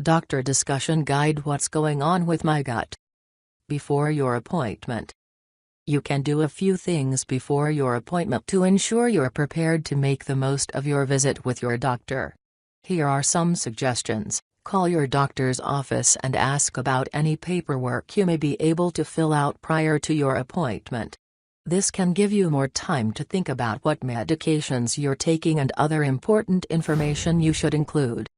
Doctor discussion guide. What's going on with my gut? Before your appointment. You can do a few things before your appointment to ensure you're prepared to make the most of your visit with your doctor. Here are some suggestions. Call your doctor's office and ask about any paperwork you may be able to fill out prior to your appointment. This can give you more time to think about what medications you're taking and other important information you should include.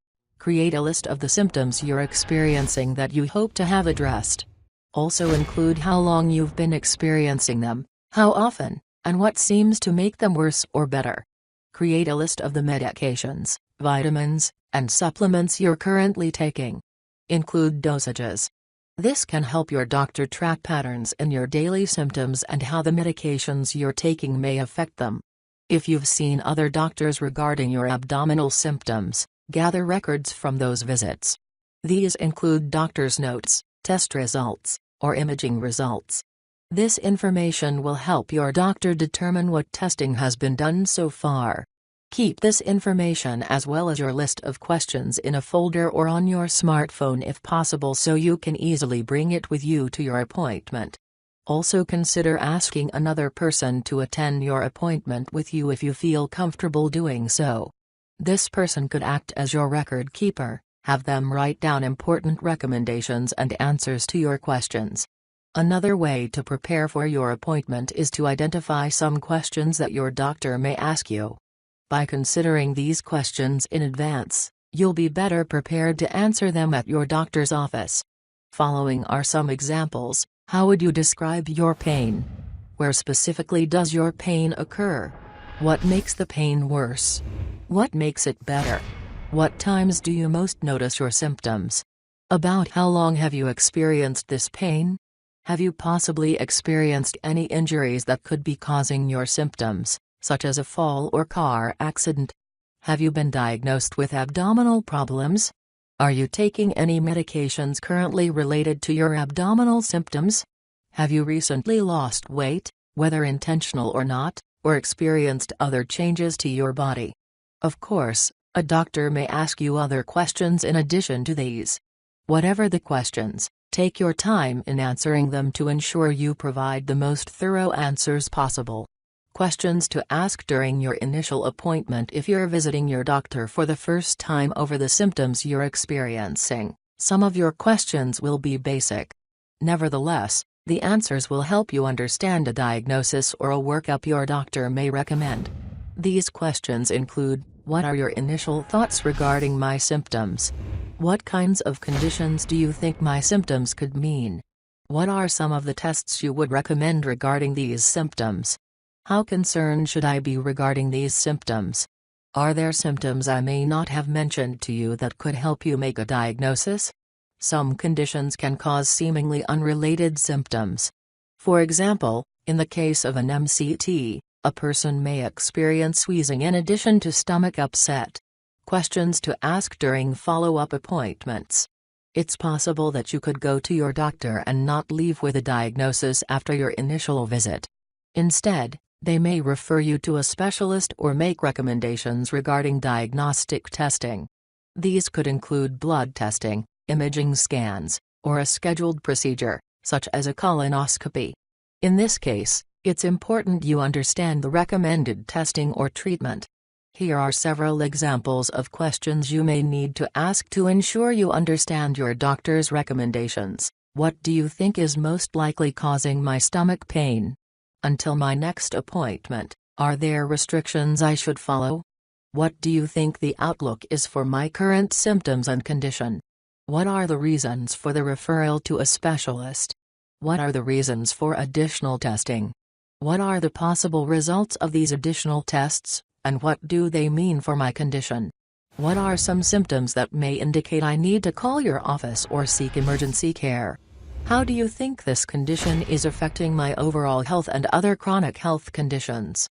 Create a list of the symptoms you're experiencing that you hope to have addressed. Also include how long you've been experiencing them, how often, and what seems to make them worse or better. Create a list of the medications, vitamins, and supplements you're currently taking. Include dosages. This can help your doctor track patterns in your daily symptoms and how the medications you're taking may affect them. If you've seen other doctors regarding your abdominal symptoms, gather records from those visits. These include doctor's notes, test results, or imaging results. This information will help your doctor determine what testing has been done so far. Keep this information as well as your list of questions in a folder or on your smartphone if possible so you can easily bring it with you to your appointment. Also consider asking another person to attend your appointment with you if you feel comfortable doing so. This person could act as your record keeper, have them write down important recommendations and answers to your questions. Another way to prepare for your appointment is to identify some questions that your doctor may ask you. By considering these questions in advance, you'll be better prepared to answer them at your doctor's office. Following are some examples. How would you describe your pain? Where specifically does your pain occur? What makes the pain worse? What makes it better? What times do you most notice your symptoms? About how long have you experienced this pain? Have you possibly experienced any injuries that could be causing your symptoms, such as a fall or car accident? Have you been diagnosed with abdominal problems? Are you taking any medications currently related to your abdominal symptoms? Have you recently lost weight, whether intentional or not, or experienced other changes to your body? Of course, a doctor may ask you other questions in addition to these. Whatever the questions, take your time in answering them to ensure you provide the most thorough answers possible. Questions to ask during your initial appointment. If you're visiting your doctor for the first time over the symptoms you're experiencing, some of your questions will be basic. Nevertheless, the answers will help you understand a diagnosis or a workup your doctor may recommend. These questions include: what are your initial thoughts regarding my symptoms? What kinds of conditions do you think my symptoms could mean? What are some of the tests you would recommend regarding these symptoms? How concerned should I be regarding these symptoms? Are there symptoms I may not have mentioned to you that could help you make a diagnosis? Some conditions can cause seemingly unrelated symptoms. For example, in the case of an MCT, a person may experience wheezing in addition to stomach upset. Questions to ask during follow-up appointments. It's possible that you could go to your doctor and not leave with a diagnosis after your initial visit. Instead, they may refer you to a specialist or make recommendations regarding diagnostic testing. These could include blood testing, imaging scans, or a scheduled procedure, such as a colonoscopy. In this case, it's important you understand the recommended testing or treatment. Here are several examples of questions you may need to ask to ensure you understand your doctor's recommendations. What do you think is most likely causing my stomach pain? Until my next appointment, are there restrictions I should follow? What do you think the outlook is for my current symptoms and condition? What are the reasons for the referral to a specialist? What are the reasons for additional testing? What are the possible results of these additional tests, and what do they mean for my condition? What are some symptoms that may indicate I need to call your office or seek emergency care? How do you think this condition is affecting my overall health and other chronic health conditions?